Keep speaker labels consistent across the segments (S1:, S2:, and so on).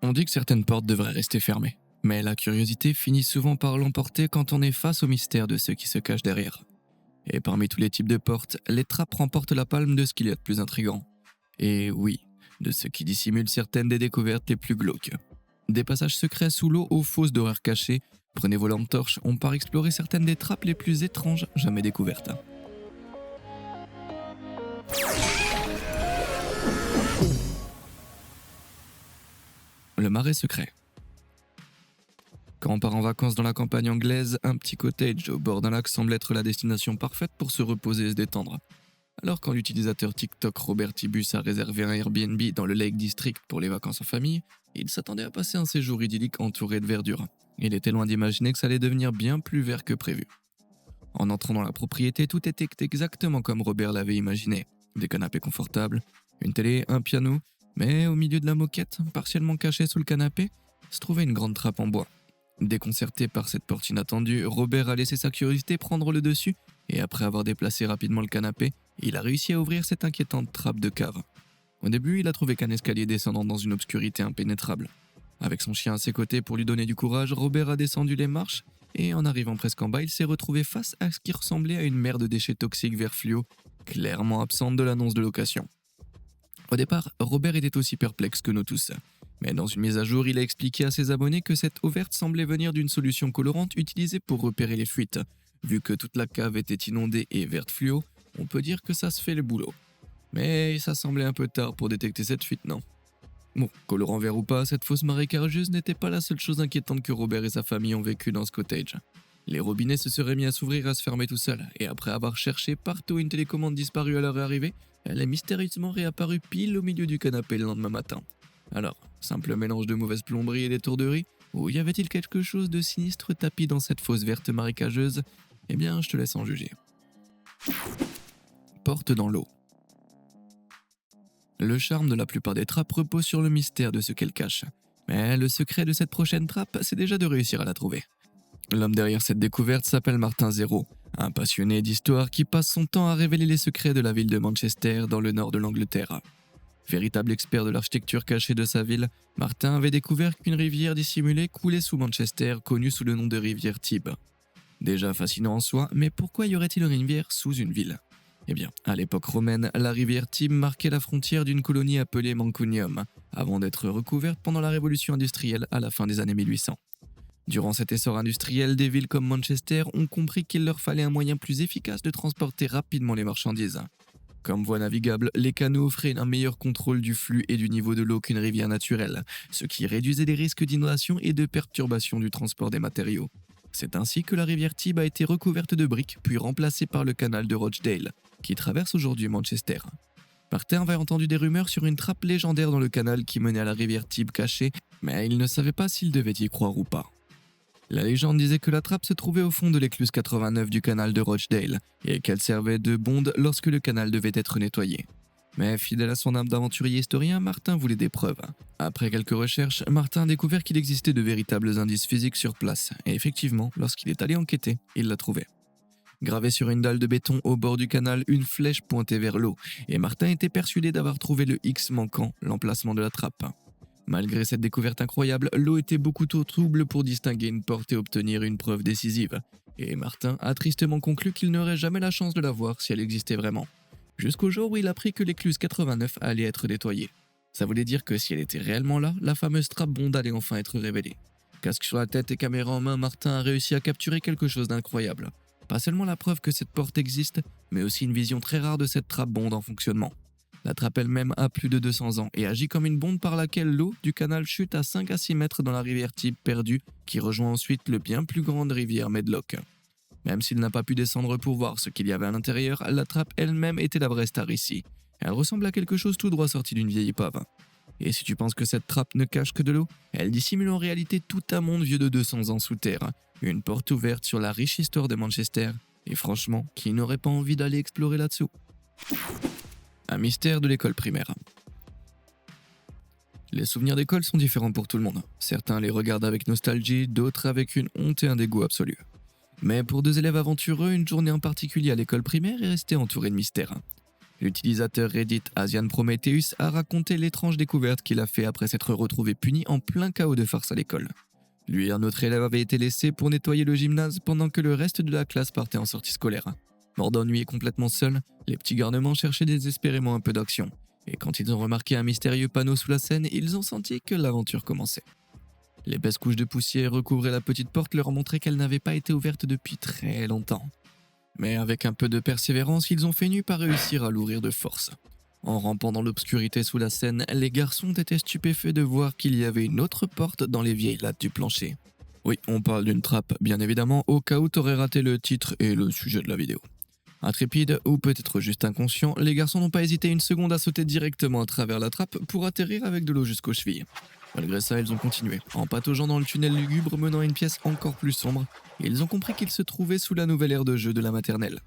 S1: On dit que certaines portes devraient rester fermées, mais la curiosité finit souvent par l'emporter quand on est face au mystère de ceux qui se cachent derrière. Et parmi tous les types de portes, les trappes remportent la palme de ce qu'il y a de plus intrigant. Et oui, de ce qui dissimule certaines des découvertes les plus glauques. Des passages secrets sous l'eau aux fosses d'horreur cachées, prenez vos lampes torches, on part explorer certaines des trappes les plus étranges jamais découvertes. Le marais secret. Quand on part en vacances dans la campagne anglaise, un petit cottage au bord d'un lac semble être la destination parfaite pour se reposer et se détendre. Alors quand l'utilisateur TikTok Robert Tibus a réservé un Airbnb dans le Lake District pour les vacances en famille, il s'attendait à passer un séjour idyllique entouré de verdure. Il était loin d'imaginer que ça allait devenir bien plus vert que prévu. En entrant dans la propriété, tout était exactement comme Robert l'avait imaginé. Des canapés confortables, une télé, un piano, mais au milieu de la moquette, partiellement cachée sous le canapé, se trouvait une grande trappe en bois. Déconcerté par cette porte inattendue, Robert a laissé sa curiosité prendre le dessus et après avoir déplacé rapidement le canapé, il a réussi à ouvrir cette inquiétante trappe de cave. Au début, il a trouvé qu'un escalier descendant dans une obscurité impénétrable. Avec son chien à ses côtés pour lui donner du courage, Robert a descendu les marches et en arrivant presque en bas, il s'est retrouvé face à ce qui ressemblait à une mer de déchets toxiques vert fluo, clairement absente de l'annonce de location. Au départ, Robert était aussi perplexe que nous tous. Mais dans une mise à jour, il a expliqué à ses abonnés que cette eau verte semblait venir d'une solution colorante utilisée pour repérer les fuites. Vu que toute la cave était inondée et verte fluo, on peut dire que ça se fait le boulot. Mais ça semblait un peu tard pour détecter cette fuite, non? Bon, colorant vert ou pas, cette fosse marécageuse n'était pas la seule chose inquiétante que Robert et sa famille ont vécu dans ce cottage. Les robinets se seraient mis à s'ouvrir et à se fermer tout seuls, et après avoir cherché partout une télécommande disparue à leur arrivée, elle est mystérieusement réapparue pile au milieu du canapé le lendemain matin. Alors, simple mélange de mauvaise plomberie et d'étourderie, ou y avait-il quelque chose de sinistre tapis dans cette fosse verte marécageuse? Eh bien, je te laisse en juger. Porte dans l'eau. Le charme de la plupart des trappes repose sur le mystère de ce qu'elles cachent. Mais le secret de cette prochaine trappe, c'est déjà de réussir à la trouver. L'homme derrière cette découverte s'appelle Martin Zero, un passionné d'histoire qui passe son temps à révéler les secrets de la ville de Manchester dans le nord de l'Angleterre. Véritable expert de l'architecture cachée de sa ville, Martin avait découvert qu'une rivière dissimulée coulait sous Manchester, connue sous le nom de rivière Tib. Déjà fascinant en soi, mais pourquoi y aurait-il une rivière sous une ville? Eh bien, à l'époque romaine, la rivière Tib marquait la frontière d'une colonie appelée Mancunium, avant d'être recouverte pendant la révolution industrielle à la fin des années 1800. Durant cet essor industriel, des villes comme Manchester ont compris qu'il leur fallait un moyen plus efficace de transporter rapidement les marchandises. Comme voie navigable, les canaux offraient un meilleur contrôle du flux et du niveau de l'eau qu'une rivière naturelle, ce qui réduisait les risques d'inondation et de perturbation du transport des matériaux. C'est ainsi que la rivière Tib a été recouverte de briques, puis remplacée par le canal de Rochdale, qui traverse aujourd'hui Manchester. Martin avait entendu des rumeurs sur une trappe légendaire dans le canal qui menait à la rivière Tib cachée, mais il ne savait pas s'il devait y croire ou pas. La légende disait que la trappe se trouvait au fond de l'écluse 89 du canal de Rochdale et qu'elle servait de bonde lorsque le canal devait être nettoyé. Mais fidèle à son âme d'aventurier historien, Martin voulait des preuves. Après quelques recherches, Martin a découvert qu'il existait de véritables indices physiques sur place, et effectivement, lorsqu'il est allé enquêter, il l'a trouvé. Gravée sur une dalle de béton au bord du canal, une flèche pointait vers l'eau, et Martin était persuadé d'avoir trouvé le X manquant, l'emplacement de la trappe. Malgré cette découverte incroyable, l'eau était beaucoup trop trouble pour distinguer une porte et obtenir une preuve décisive. Et Martin a tristement conclu qu'il n'aurait jamais la chance de la voir si elle existait vraiment. Jusqu'au jour où il apprit que l'écluse 89 allait être nettoyée. Ça voulait dire que si elle était réellement là, la fameuse trappe bonde allait enfin être révélée. Casque sur la tête et caméra en main, Martin a réussi à capturer quelque chose d'incroyable. Pas seulement la preuve que cette porte existe, mais aussi une vision très rare de cette trappe bonde en fonctionnement. La trappe elle-même a plus de 200 ans et agit comme une bonde par laquelle l'eau du canal chute à 5 à 6 mètres dans la rivière Tib perdue qui rejoint ensuite le bien plus grande rivière Medlock. Même s'il n'a pas pu descendre pour voir ce qu'il y avait à l'intérieur, la trappe elle-même était la vraie star ici. Elle ressemble à quelque chose tout droit sorti d'une vieille épave. Et si tu penses que cette trappe ne cache que de l'eau, elle dissimule en réalité tout un monde vieux de 200 ans sous terre. Une porte ouverte sur la riche histoire de Manchester. Et franchement, qui n'aurait pas envie d'aller explorer là-dessous? Un mystère de l'école primaire. Les souvenirs d'école sont différents pour tout le monde. Certains les regardent avec nostalgie, d'autres avec une honte et un dégoût absolu. Mais pour deux élèves aventureux, une journée en particulier à l'école primaire est restée entourée de mystères. L'utilisateur Reddit Asian Prometheus a raconté l'étrange découverte qu'il a fait après s'être retrouvé puni en plein chaos de farce à l'école. Lui et un autre élève avaient été laissés pour nettoyer le gymnase pendant que le reste de la classe partait en sortie scolaire. Morts d'ennui et complètement seuls, les petits garnements cherchaient désespérément un peu d'action. Et quand ils ont remarqué un mystérieux panneau sous la scène, ils ont senti que l'aventure commençait. L'épaisse couche de poussière recouvrait la petite porte leur montrait qu'elle n'avait pas été ouverte depuis très longtemps. Mais avec un peu de persévérance, ils ont fini par réussir à l'ouvrir de force. En rampant dans l'obscurité sous la scène, les garçons étaient stupéfaits de voir qu'il y avait une autre porte dans les vieilles lattes du plancher. Oui, on parle d'une trappe, bien évidemment, au cas où t'aurais raté le titre et le sujet de la vidéo. Intrépides ou peut-être juste inconscients, les garçons n'ont pas hésité une seconde à sauter directement à travers la trappe pour atterrir avec de l'eau jusqu'aux chevilles. Malgré ça, ils ont continué, en pataugeant dans le tunnel lugubre menant à une pièce encore plus sombre, et ils ont compris qu'ils se trouvaient sous la nouvelle ère de jeu de la maternelle.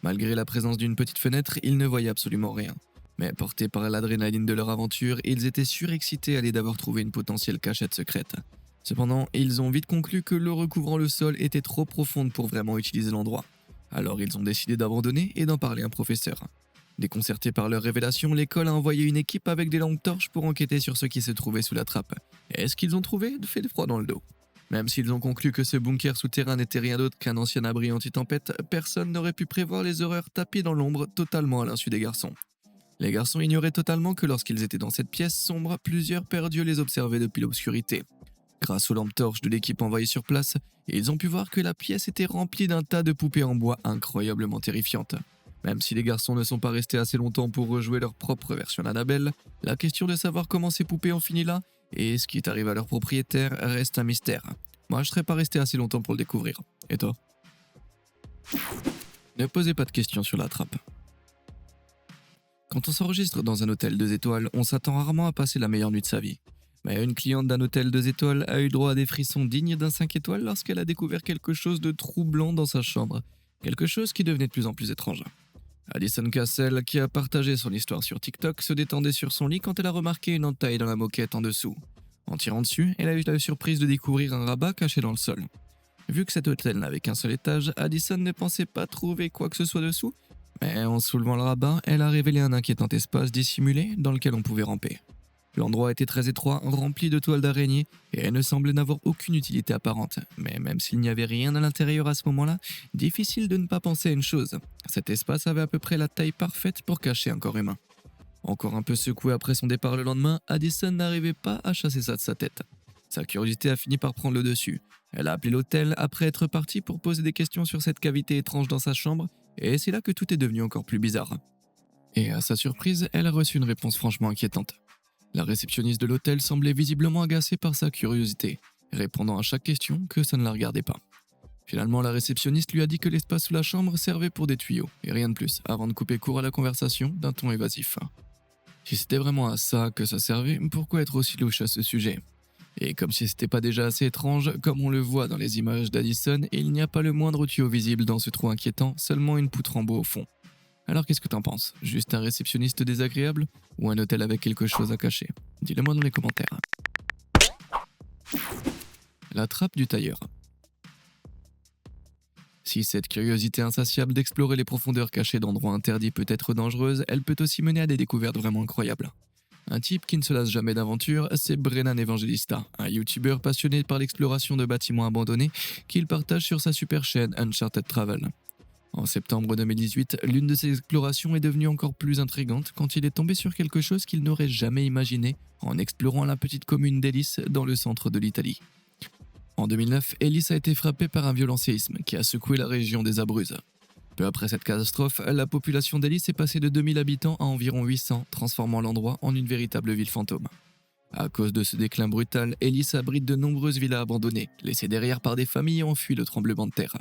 S1: Malgré la présence d'une petite fenêtre, ils ne voyaient absolument rien. Mais portés par l'adrénaline de leur aventure, ils étaient surexcités à l'idée d'avoir trouvé une potentielle cachette secrète. Cependant, ils ont vite conclu que l'eau recouvrant le sol était trop profonde pour vraiment utiliser l'endroit. Alors ils ont décidé d'abandonner et d'en parler à un professeur. Déconcertés par leur révélation, l'école a envoyé une équipe avec des lampes torches pour enquêter sur ce qui se trouvait sous la trappe. Et ce qu'ils ont trouvé fait froid dans le dos. Même s'ils ont conclu que ce bunker souterrain n'était rien d'autre qu'un ancien abri anti-tempête, personne n'aurait pu prévoir les horreurs tapis dans l'ombre totalement à l'insu des garçons. Les garçons ignoraient totalement que lorsqu'ils étaient dans cette pièce sombre, plusieurs perdus les observaient depuis l'obscurité. Grâce aux lampes torches de l'équipe envoyée sur place, ils ont pu voir que la pièce était remplie d'un tas de poupées en bois incroyablement terrifiantes. Même si les garçons ne sont pas restés assez longtemps pour rejouer leur propre version d'Annabelle, la question de savoir comment ces poupées ont fini là et ce qui est arrivé à leur propriétaire reste un mystère. Moi, je serais pas resté assez longtemps pour le découvrir. Et toi? Ne posez pas de questions sur la trappe. Quand on s'enregistre dans un hôtel 2 étoiles, on s'attend rarement à passer la meilleure nuit de sa vie. Mais une cliente d'un hôtel 2 étoiles a eu droit à des frissons dignes d'un 5 étoiles lorsqu'elle a découvert quelque chose de troublant dans sa chambre. Quelque chose qui devenait de plus en plus étrange. Addison Cassell, qui a partagé son histoire sur TikTok, se détendait sur son lit quand elle a remarqué une entaille dans la moquette en dessous. En tirant dessus, elle a eu la surprise de découvrir un rabat caché dans le sol. Vu que cet hôtel n'avait qu'un seul étage, Addison ne pensait pas trouver quoi que ce soit dessous, mais en soulevant le rabat, elle a révélé un inquiétant espace dissimulé dans lequel on pouvait ramper. L'endroit était très étroit, rempli de toiles d'araignée, et elle ne semblait n'avoir aucune utilité apparente. Mais même s'il n'y avait rien à l'intérieur à ce moment-là, difficile de ne pas penser à une chose. Cet espace avait à peu près la taille parfaite pour cacher un corps humain. Encore un peu secoué après son départ le lendemain, Addison n'arrivait pas à chasser ça de sa tête. Sa curiosité a fini par prendre le dessus. Elle a appelé l'hôtel après être partie pour poser des questions sur cette cavité étrange dans sa chambre, et c'est là que tout est devenu encore plus bizarre. Et à sa surprise, elle a reçu une réponse franchement inquiétante. La réceptionniste de l'hôtel semblait visiblement agacée par sa curiosité, répondant à chaque question que ça ne la regardait pas. Finalement, la réceptionniste lui a dit que l'espace sous la chambre servait pour des tuyaux, et rien de plus, avant de couper court à la conversation d'un ton évasif. Si c'était vraiment à ça que ça servait, pourquoi être aussi louche à ce sujet? Et comme si c'était pas déjà assez étrange, comme on le voit dans les images d'Addison, il n'y a pas le moindre tuyau visible dans ce trou inquiétant, seulement une poutre en bois au fond. Alors qu'est-ce que t'en penses? Juste un réceptionniste désagréable ou un hôtel avec quelque chose à cacher? Dis-le moi dans les commentaires. La trappe du tailleur. Si cette curiosité insatiable d'explorer les profondeurs cachées d'endroits interdits peut être dangereuse, elle peut aussi mener à des découvertes vraiment incroyables. Un type qui ne se lasse jamais d'aventure, c'est Brennan Evangelista, un youtubeur passionné par l'exploration de bâtiments abandonnés qu'il partage sur sa super chaîne Uncharted Travel. En septembre 2018, l'une de ses explorations est devenue encore plus intrigante quand il est tombé sur quelque chose qu'il n'aurait jamais imaginé en explorant la petite commune d'Elis dans le centre de l'Italie. En 2009, Elis a été frappée par un violent séisme qui a secoué la région des Abruzzes. Peu après cette catastrophe, la population d'Elis est passée de 2000 habitants à environ 800, transformant l'endroit en une véritable ville fantôme. À cause de ce déclin brutal, Elis abrite de nombreuses villas abandonnées, laissées derrière par des familles ayant fui le tremblement de terre.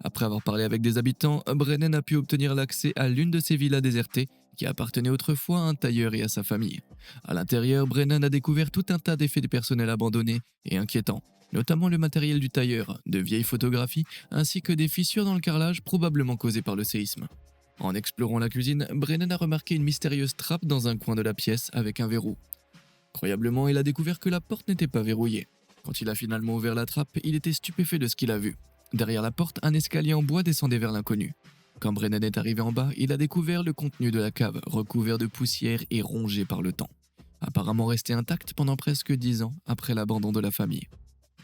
S1: Après avoir parlé avec des habitants, Brennan a pu obtenir l'accès à l'une de ces villas désertées qui appartenait autrefois à un tailleur et à sa famille. À l'intérieur, Brennan a découvert tout un tas d'effets personnels abandonnés et inquiétants, notamment le matériel du tailleur, de vieilles photographies ainsi que des fissures dans le carrelage probablement causées par le séisme. En explorant la cuisine, Brennan a remarqué une mystérieuse trappe dans un coin de la pièce avec un verrou. Incroyablement, il a découvert que la porte n'était pas verrouillée. Quand il a finalement ouvert la trappe, il était stupéfait de ce qu'il a vu. Derrière la porte, un escalier en bois descendait vers l'inconnu. Quand Brennan est arrivé en bas, il a découvert le contenu de la cave, recouvert de poussière et rongé par le temps. Apparemment resté intacte pendant presque 10 ans après l'abandon de la famille.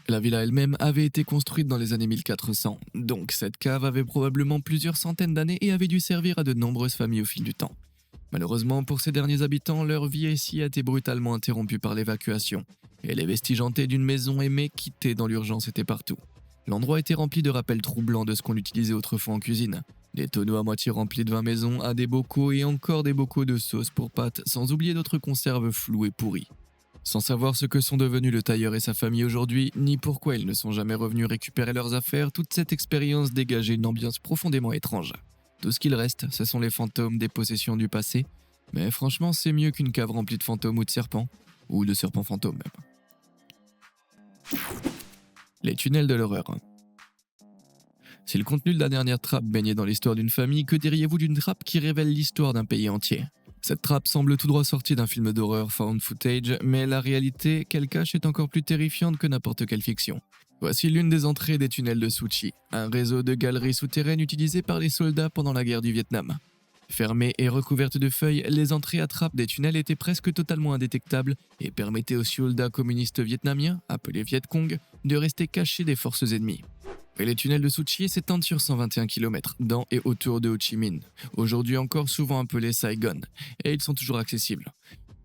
S1: La villa elle-même avait été construite dans les années 1400, donc cette cave avait probablement plusieurs centaines d'années et avait dû servir à de nombreuses familles au fil du temps. Malheureusement pour ces derniers habitants, leur vie ici a été brutalement interrompue par l'évacuation, et les vestiges hantés d'une maison aimée quittée dans l'urgence étaient partout. L'endroit était rempli de rappels troublants de ce qu'on utilisait autrefois en cuisine. Des tonneaux à moitié remplis de vin maison, à des bocaux et encore des bocaux de sauce pour pâtes, sans oublier d'autres conserves floues et pourries. Sans savoir ce que sont devenus le tailleur et sa famille aujourd'hui, ni pourquoi ils ne sont jamais revenus récupérer leurs affaires, toute cette expérience dégageait une ambiance profondément étrange. Tout ce qu'il reste, ce sont les fantômes des possessions du passé, mais franchement c'est mieux qu'une cave remplie de fantômes ou de serpents, ou de serpents fantômes même. Les tunnels de l'horreur. Si le contenu de la dernière trappe baignait dans l'histoire d'une famille, que diriez-vous d'une trappe qui révèle l'histoire d'un pays entier ? Cette trappe semble tout droit sortie d'un film d'horreur found footage, mais la réalité qu'elle cache est encore plus terrifiante que n'importe quelle fiction. Voici l'une des entrées des tunnels de Suchi, un réseau de galeries souterraines utilisées par les soldats pendant la guerre du Vietnam. Fermées et recouvertes de feuilles, les entrées à trappe des tunnels étaient presque totalement indétectables et permettaient aux soldats communistes vietnamiens, appelés Viet Cong, de rester cachés des forces ennemies. Et les tunnels de Suchi s'étendent sur 121 km dans et autour de Ho Chi Minh, aujourd'hui encore souvent appelé Saigon, et ils sont toujours accessibles.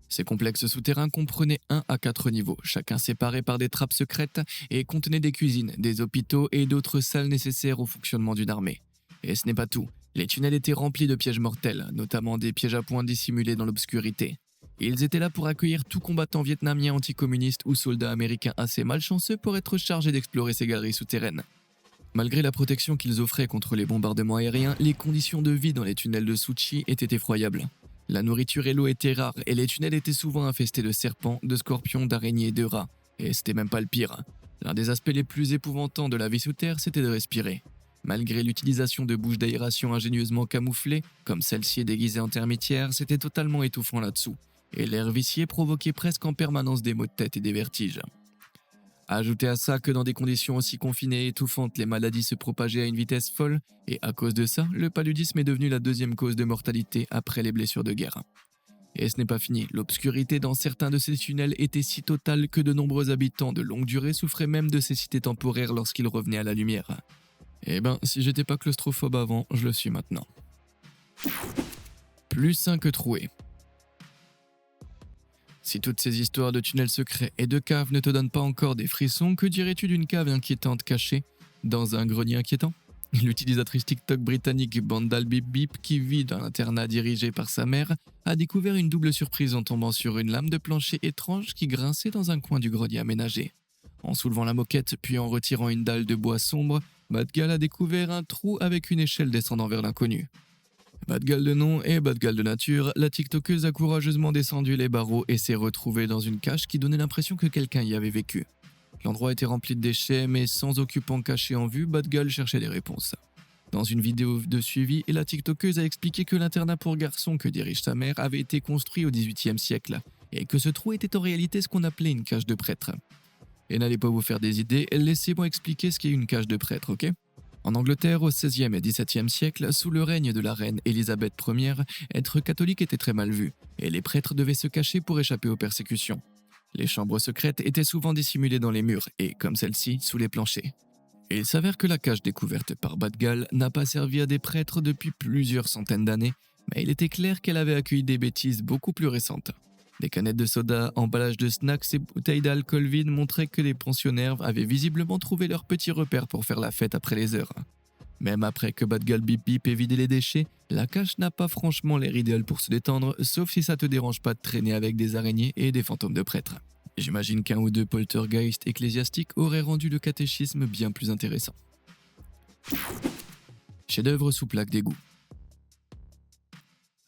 S1: Ces complexes souterrains comprenaient 1 à 4 niveaux, chacun séparé par des trappes secrètes et contenaient des cuisines, des hôpitaux et d'autres salles nécessaires au fonctionnement d'une armée. Et ce n'est pas tout, les tunnels étaient remplis de pièges mortels, notamment des pièges à points dissimulés dans l'obscurité. Ils étaient là pour accueillir tout combattant vietnamien anticommuniste ou soldat américain assez malchanceux pour être chargé d'explorer ces galeries souterraines. Malgré la protection qu'ils offraient contre les bombardements aériens, les conditions de vie dans les tunnels de Suchi étaient effroyables. La nourriture et l'eau étaient rares et les tunnels étaient souvent infestés de serpents, de scorpions, d'araignées et de rats. Et c'était même pas le pire. L'un des aspects les plus épouvantants de la vie sous terre, c'était de respirer. Malgré l'utilisation de bouches d'aération ingénieusement camouflées, comme celle-ci déguisée en termitière, c'était totalement étouffant là-dessous. Et l'air vicié provoquait presque en permanence des maux de tête et des vertiges. Ajoutez à ça que dans des conditions aussi confinées et étouffantes, les maladies se propageaient à une vitesse folle, et à cause de ça, le paludisme est devenu la deuxième cause de mortalité après les blessures de guerre. Et ce n'est pas fini, l'obscurité dans certains de ces tunnels était si totale que de nombreux habitants de longue durée souffraient même de cécité temporaire lorsqu'ils revenaient à la lumière. Eh ben, si j'étais pas claustrophobe avant, je le suis maintenant. Plus sain que troué. Si toutes ces histoires de tunnels secrets et de caves ne te donnent pas encore des frissons, que dirais-tu d'une cave inquiétante cachée dans un grenier inquiétant ? L'utilisatrice TikTok britannique Bandal Bip Bip, qui vit dans un internat dirigé par sa mère, a découvert une double surprise en tombant sur une lame de plancher étrange qui grinçait dans un coin du grenier aménagé. En soulevant la moquette, puis en retirant une dalle de bois sombre, Badgal a découvert un trou avec une échelle descendant vers l'inconnu. Badgal de nom et Badgal de nature, la tiktokeuse a courageusement descendu les barreaux et s'est retrouvée dans une cage qui donnait l'impression que quelqu'un y avait vécu. L'endroit était rempli de déchets, mais sans occupant caché en vue, Badgal cherchait des réponses. Dans une vidéo de suivi, la tiktokeuse a expliqué que l'internat pour garçons que dirige sa mère avait été construit au XVIIIe siècle, et que ce trou était en réalité ce qu'on appelait une cage de prêtre. Et n'allez pas vous faire des idées, laissez-moi expliquer ce qu'est une cage de prêtre, ok ? En Angleterre, au XVIe et XVIIe siècle, sous le règne de la reine Élisabeth Ier, être catholique était très mal vu, et les prêtres devaient se cacher pour échapper aux persécutions. Les chambres secrètes étaient souvent dissimulées dans les murs, et, comme celle-ci, sous les planchers. Et il s'avère que la cage découverte par Badgal n'a pas servi à des prêtres depuis plusieurs centaines d'années, mais il était clair qu'elle avait accueilli des bêtises beaucoup plus récentes. Des canettes de soda, emballages de snacks et bouteilles d'alcool vide montraient que les pensionnaires avaient visiblement trouvé leur petit repère pour faire la fête après les heures. Même après que Badgal Bip Bip ait vidé les déchets, la cage n'a pas franchement l'air idéal pour se détendre, sauf si ça te dérange pas de traîner avec des araignées et des fantômes de prêtres. J'imagine qu'un ou deux poltergeists ecclésiastiques auraient rendu le catéchisme bien plus intéressant. Chef-d'œuvre sous plaque d'égout.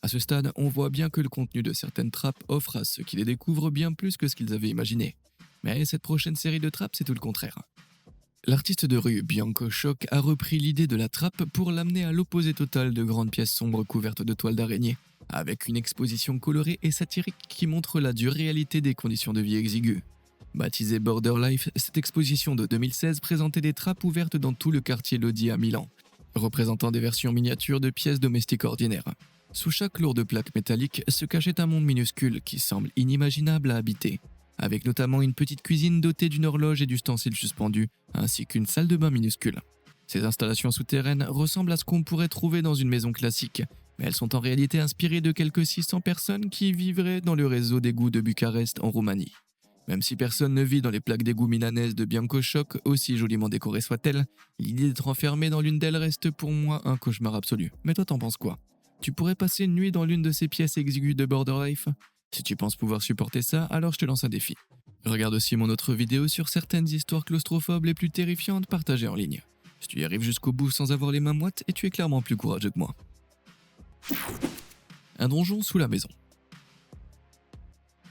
S1: À ce stade, on voit bien que le contenu de certaines trappes offre à ceux qui les découvrent bien plus que ce qu'ils avaient imaginé. Mais cette prochaine série de trappes, c'est tout le contraire. L'artiste de rue Bianco Choc a repris l'idée de la trappe pour l'amener à l'opposé total de grandes pièces sombres couvertes de toiles d'araignée, avec une exposition colorée et satirique qui montre la dure réalité des conditions de vie exiguës. Baptisée Border Life, cette exposition de 2016 présentait des trappes ouvertes dans tout le quartier Lodi à Milan. représentant des versions miniatures de pièces domestiques ordinaires. Sous chaque lourde plaque métallique se cachait un monde minuscule qui semble inimaginable à habiter, avec notamment une petite cuisine dotée d'une horloge et d'ustensiles suspendus, ainsi qu'une salle de bain minuscule. Ces installations souterraines ressemblent à ce qu'on pourrait trouver dans une maison classique, mais elles sont en réalité inspirées de quelques 600 personnes qui vivraient dans le réseau d'égouts de Bucarest en Roumanie. Même si personne ne vit dans les plaques d'égout milanaises de Biancochoc, aussi joliment décorées soient-elles, l'idée d'être enfermé dans l'une d'elles reste pour moi un cauchemar absolu. Mais toi t'en penses quoi? Tu pourrais passer une nuit dans l'une de ces pièces exiguës de Border Life? Si tu penses pouvoir supporter ça, alors je te lance un défi. Regarde aussi mon autre vidéo sur certaines histoires claustrophobes les plus terrifiantes partagées en ligne. Si tu y arrives jusqu'au bout sans avoir les mains moites, et tu es clairement plus courageux que moi. Un donjon sous la maison.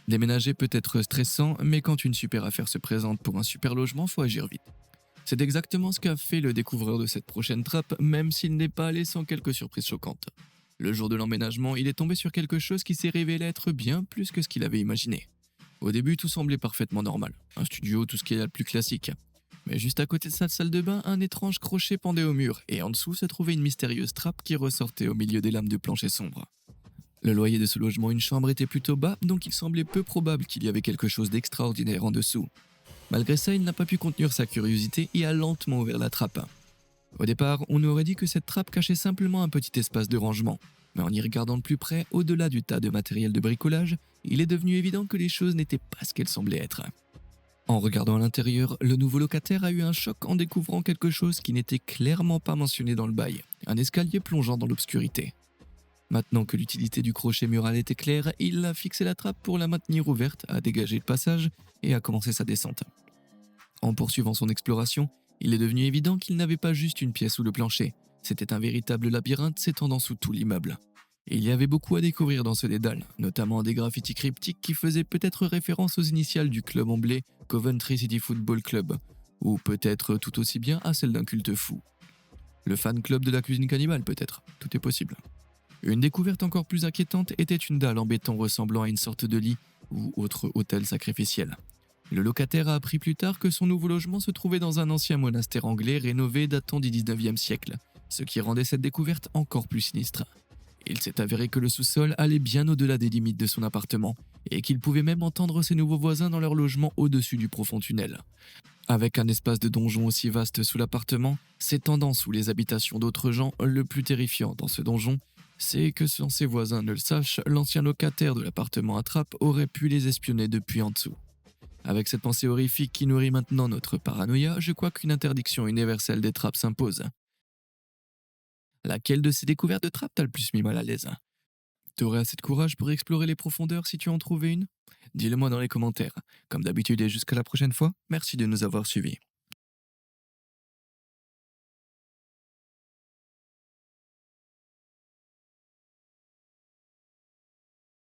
S1: Déménager peut être stressant, mais quand une super affaire se présente pour un super logement, faut agir vite. C'est exactement ce qu'a fait le découvreur de cette prochaine trappe, même s'il n'est pas allé sans quelques surprises choquantes. Le jour de l'emménagement, il est tombé sur quelque chose qui s'est révélé être bien plus que ce qu'il avait imaginé. Au début, tout semblait parfaitement normal. Un studio, tout ce qui est le plus classique. Mais juste à côté de sa salle de bain, un étrange crochet pendait au mur, et en dessous se trouvait une mystérieuse trappe qui ressortait au milieu des lames de plancher sombre. Le loyer de ce logement, une chambre, était plutôt bas, donc il semblait peu probable qu'il y avait quelque chose d'extraordinaire en dessous. Malgré ça, il n'a pas pu contenir sa curiosité et a lentement ouvert la trappe. Au départ, on aurait dit que cette trappe cachait simplement un petit espace de rangement, mais en y regardant de plus près, au-delà du tas de matériel de bricolage, il est devenu évident que les choses n'étaient pas ce qu'elles semblaient être. En regardant à l'intérieur, le nouveau locataire a eu un choc en découvrant quelque chose qui n'était clairement pas mentionné dans le bail, un escalier plongeant dans l'obscurité. Maintenant que l'utilité du crochet mural était claire, il a fixé la trappe pour la maintenir ouverte, a dégagé le passage et a commencé sa descente. En poursuivant son exploration, il est devenu évident qu'il n'avait pas juste une pièce sous le plancher, c'était un véritable labyrinthe s'étendant sous tout l'immeuble. Et il y avait beaucoup à découvrir dans ce dédale, notamment des graffitis cryptiques qui faisaient peut-être référence aux initiales du club anglais Coventry City Football Club, ou peut-être tout aussi bien à celle d'un culte fou. Le fan club de la cuisine cannibale peut-être, tout est possible. Une découverte encore plus inquiétante était une dalle en béton ressemblant à une sorte de lit ou autre hôtel sacrificiel. Le locataire a appris plus tard que son nouveau logement se trouvait dans un ancien monastère anglais rénové datant du 19e siècle, ce qui rendait cette découverte encore plus sinistre. Il s'est avéré que le sous-sol allait bien au-delà des limites de son appartement et qu'il pouvait même entendre ses nouveaux voisins dans leur logement au-dessus du profond tunnel. Avec un espace de donjon aussi vaste sous l'appartement, s'étendant sous les habitations d'autres gens, le plus terrifiant dans ce donjon, c'est que sans ses voisins ne le sachent, l'ancien locataire de l'appartement à trappe aurait pu les espionner depuis en dessous. Avec cette pensée horrifique qui nourrit maintenant notre paranoïa, je crois qu'une interdiction universelle des trappes s'impose. Laquelle de ces découvertes de trappes t'a le plus mis mal à l'aise? T'aurais assez de courage pour explorer les profondeurs si tu en trouvais une? Dis-le moi dans les commentaires. Comme d'habitude et jusqu'à la prochaine fois, merci de nous avoir suivis.